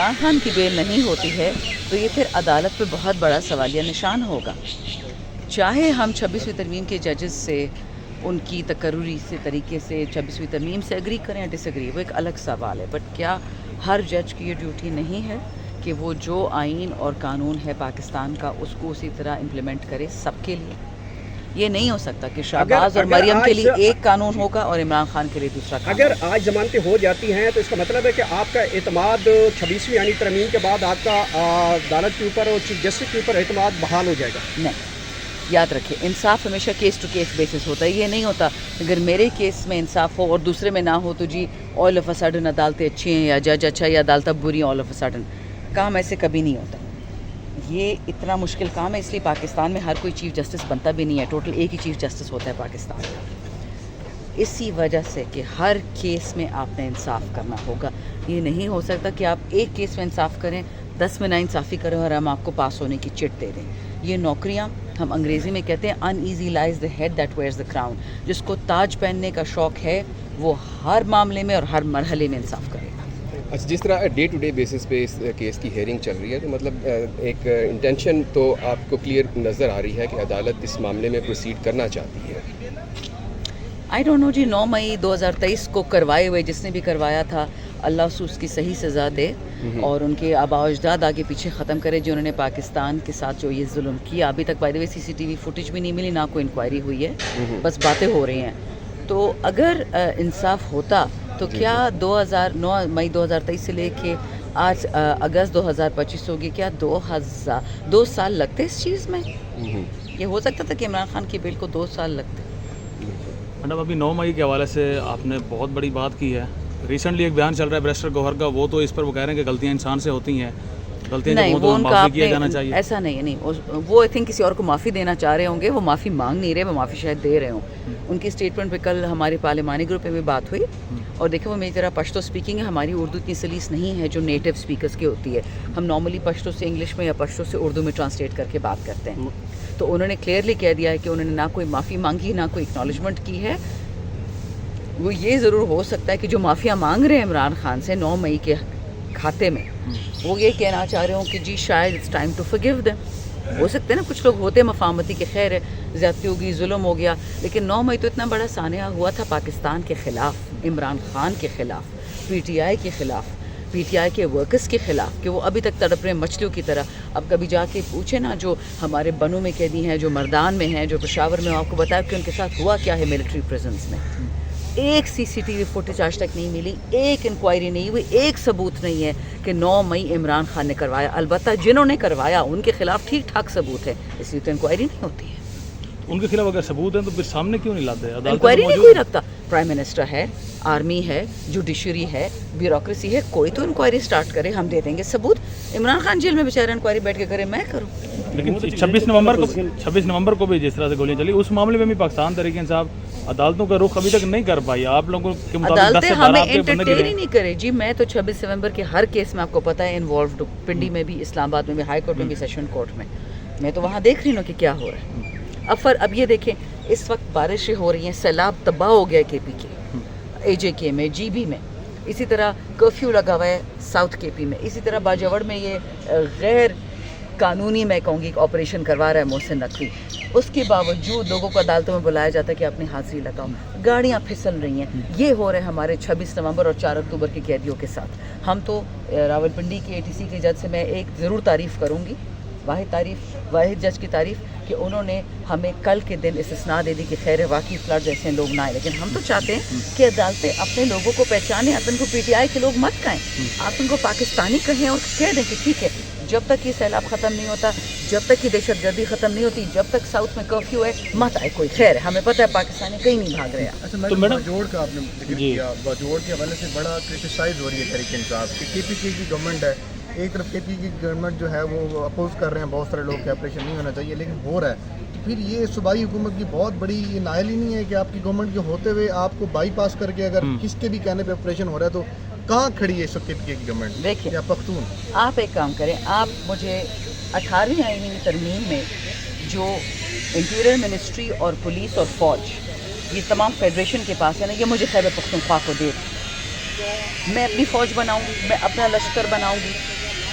عمران خان کی بیل نہیں ہوتی ہے تو یہ پھر عدالت پہ بہت بڑا سوالیہ نشان ہوگا. چاہے ہم 26ویں ترمیم کے ججز سے ان کی تقرری سے طریقے سے 26ویں ترمیم سے اگری کریں یا ڈس اگری، وہ ایک الگ سوال ہے. بٹ کیا ہر جج کی یہ ڈیوٹی نہیں ہے کہ وہ جو آئین اور قانون ہے پاکستان کا اس کو اسی طرح امپلیمنٹ کرے سب کے لیے؟ یہ نہیں ہو سکتا کہ شہباز اور مریم کے لیے ایک قانون ہوگا اور عمران خان کے لیے دوسرا قانون. اگر آج ضمانتیں ہو جاتی ہیں تو اس کا مطلب ہے کہ آپ کا اعتماد 26ویں یعنی ترمیم کے بعد آپ کا عدالت کے اوپر اور چیف جسٹس کے اوپر اعتماد بحال ہو جائے گا؟ نہیں، یاد رکھیں انصاف ہمیشہ کیس ٹو کیس بیسس ہوتا ہے. یہ نہیں ہوتا اگر میرے کیس میں انصاف ہو اور دوسرے میں نہ ہو تو جی آل آف اے سڈن عدالتیں اچھی ہیں یا جج اچھا یا عدالتیں بری آل آف اے سڈن. کام ایسے کبھی نہیں ہوتا. یہ اتنا مشکل کام ہے، اس لیے پاکستان میں ہر کوئی چیف جسٹس بنتا بھی نہیں ہے. ٹوٹل ایک ہی چیف جسٹس ہوتا ہے پاکستان کا. اسی وجہ سے کہ ہر کیس میں آپ نے انصاف کرنا ہوگا. یہ نہیں ہو سکتا کہ آپ ایک کیس میں انصاف کریں 10 میں نا انصافی کریں اور ہم آپ کو پاس ہونے کی چٹ دے دیں. یہ نوکریاں ہم انگریزی میں کہتے ہیں uneasy lies the head that wears the crown. جس کو تاج پہننے کا شوق ہے وہ ہر معاملے میں اور ہر مرحلے میں انصاف کرے گا. اچھا، جس طرح ڈے ٹو ڈے بیسس پہ اس کیس کی ہیئرنگ چل رہی ہے تو مطلب ایک انٹینشن تو آپ کو کلیئر نظر آ رہی ہے کہ عدالت اس معاملے میں پروسیڈ کرنا چاہتی ہے. آئی ڈونٹ نو جی. 9 مئی 2023 کو کروائے ہوئے جس نے بھی کروایا تھا اللہ اس کی صحیح سزا دے اور ان کے آباء و اجداد آگے پیچھے ختم کرے جنہوں نے پاکستان کے ساتھ جو یہ ظلم کیا. ابھی تک by the way CCTV footage بھی نہیں ملی، نہ کوئی انکوائری ہوئی ہے، بس باتیں ہو رہی ہیں. تو اگر انصاف ہوتا تو کیا 9 مئی 2023 سے لے کے آج اگست 2025 ہوگی، کیا 2 سال لگتے اس چیز میں؟ یہ ہو سکتا تھا کہ عمران خان کی بیل کو 2 سال لگتے. میڈم ابھی 9 مئی کے حوالے سے آپ نے بہت بڑی بات کی ہے. ریسنٹلی ایک بیان چل رہا ہے بیرسٹر گوہر کا، وہ تو اس پر وہ کہہ رہے ہیں کہ غلطیاں انسان سے ہوتی ہیں، غلطیاں نہیں، وہ ان کا آپ کیا جانا چاہیے. ایسا نہیں وہ آئی تھنک کسی اور کو معافی دینا چاہ رہے ہوں گے. وہ معافی مانگ نہیں رہے، وہ معافی شاید دے رہے ہوں. ان کی اسٹیٹمنٹ پہ کل ہمارے پارلیمانی گروپ میں بات ہوئی اور دیکھیں وہ میری طرح پشتو اسپیکنگ ہے. ہماری اردو اتنی سلیس نہیں ہے جو نیٹو اسپیکرس کی ہوتی ہے. ہم نارملی پشتو سے انگلش میں یا پشتو سے اردو میں ٹرانسلیٹ کر کے بات کرتے ہیں. تو انہوں نے کلیئرلی کہہ دیا ہے کہ انہوں نے نہ کوئی معافی مانگی نہ کوئی اکنالجمنٹ کی ہے. وہ یہ ضرور ہو سکتا ہے کہ جو معافیاں مانگ رہے ہیں عمران خان سے 9 مئی کے کھاتے میں، وہ یہ کہنا چاہ رہے ہوں کہ جی شاید it's time to forgive them. ہو سکتے ہیں نا کچھ لوگ ہوتے مفاہمتی کہ خیر ہے زیادتی ہوگی ظلم ہو گیا، لیکن 9 مئی تو اتنا بڑا سانحہ ہوا تھا پاکستان کے خلاف، عمران خان کے خلاف، PTI کے خلاف، PTI کے ورکرز کے خلاف کہ وہ ابھی تک تڑپ رہے ہیں مچھلیوں کی طرح. اب کبھی جا کے پوچھیں نا جو ہمارے بنوں میں قیدی ہیں، جو مردان میں ہیں، جو پشاور میں، آپ کو بتایا کہ ان کے ساتھ ہوا کیا ہے ملٹری پریزنس میں. ایک CCTV فوٹیج آج تک نہیں ملی، ایک انکوائری نہیں ہوئی، ایک ثبوت نہیں ہے کہ 9 مئی عمران خان نے کروایا. البتہ جنہوں نے کروایا ان کے خلاف ٹھیک ٹھاک ثبوت ہے، اس لیے تو انکوائری نہیں ہوتی ہے. ان کے خلاف اگر ثبوت ہیں تو پھر سامنے کیوں نہیں لاتے؟ انکوائری نہیں کوئی رکھتا. پرائم منسٹر ہے، آرمی ہے، جوڈیشری ہے، بیوروکریسی ہے، کوئی تو انکوائری سٹارٹ کرے، ہم دے دیں گے ثبوت. عمران خان جیل میں بیچارہ انکوائری بیٹھ کے کرے، میں کروں. لیکن 26 نومبر کو بھی جس طرح سے گولیاں چلی اس معاملے میں بھی پاکستان تحریک انصاف عدالتوں کا رخ ابھی تک نہیں کر پائی. آپ لوگوں کے مطابق عدالتیں ہمیں انٹرٹین ہی نہیں کرے. جی میں تو 26 نومبر کے ہر کیس میں آپ کو پتہ ہے انوالوڈ، پنڈی میں بھی، اسلام آباد میں بھی، ہائی کورٹ میں بھی، سیشن کورٹ میں تو وہاں دیکھ رہی ہوں کہ کیا ہو رہا ہے. اب یہ دیکھیں اس وقت بارشیں ہو رہی ہیں، سیلاب تباہ ہو گیا KP کے، AJK میں، GB میں. اسی طرح کرفیو لگا ہوا ہے ساؤتھ KP میں. اسی طرح باجوڑ میں یہ غیر قانونی میں کہوں گی آپریشن کروا رہا ہے محسن نقوی. اس کے باوجود لوگوں کو عدالتوں میں بلایا جاتا ہے کہ اپنی حاضری لگاؤ. گاڑیاں پھسل رہی ہیں. یہ ہو رہے ہیں ہمارے 26 نومبر اور 4 اکتوبر کے قیدیوں کے ساتھ. ہم تو راولپنڈی کے ATC کے جج سے میں ایک ضرور تعریف کروں گی، واحد جج کی تعریف، کہ انہوں نے ہمیں کل کے دن استثناء دے دی کہ خیر واقعی فلڈ جیسے لوگ نہ آئے. لیکن ہم تو چاہتے ہیں کہ عدالتیں اپنے لوگوں کو پہچانیں. آپ ان کو PTI کے لوگ مت کہیں، آپ ان کو پاکستانی کہیں اور کہہ دیں کہ ٹھیک ہے جب تک یہ سیلاب ختم نہیں ہوتا، جب تک یہ دہشت گردی ختم نہیں ہوتی، جب تک ساؤتھ میں کرفیو ہے، مت آئے کوئی. خیر ہے ہمیں پتہ ہے پاکستانی کہیں نہیں بھاگ رہے. اچھا باجوڑ کا آپ نے ذکر کیا، باجوڑ کے حوالے سے بڑا کرٹیسائز ہو رہی ہے تحریک انصاف کہ KP کی گورنمنٹ ہے. ایک طرف KP کی گورنمنٹ جو ہے وہ اپوز کر رہے ہیں بہت سارے لوگ کہ آپریشن نہیں ہونا چاہیے، لیکن ہو رہا ہے. پھر یہ صوبائی حکومت کی بہت بڑی یہ نائل ہی نہیں ہے کہ آپ کی گورنمنٹ کے ہوتے ہوئے آپ کو بائی پاس کر کے اگر کس کے بھی کہنے پہ آپریشن ہو رہا ہے تو کہاں کھڑی ہے اس وقت KP کی گورنمنٹ؟ دیکھیں یا پختون آپ ایک کام کریں، آپ مجھے 18ویں آئینی ترمیم میں جو انٹیریئر منسٹری اور پولیس اور فوج یہ تمام فیڈریشن کے پاس ہے نا، یہ مجھے خیبر پختونخوا کو دے. میں اپنی فوج بناؤں گی، میں اپنا لشکر بناؤں گی،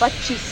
25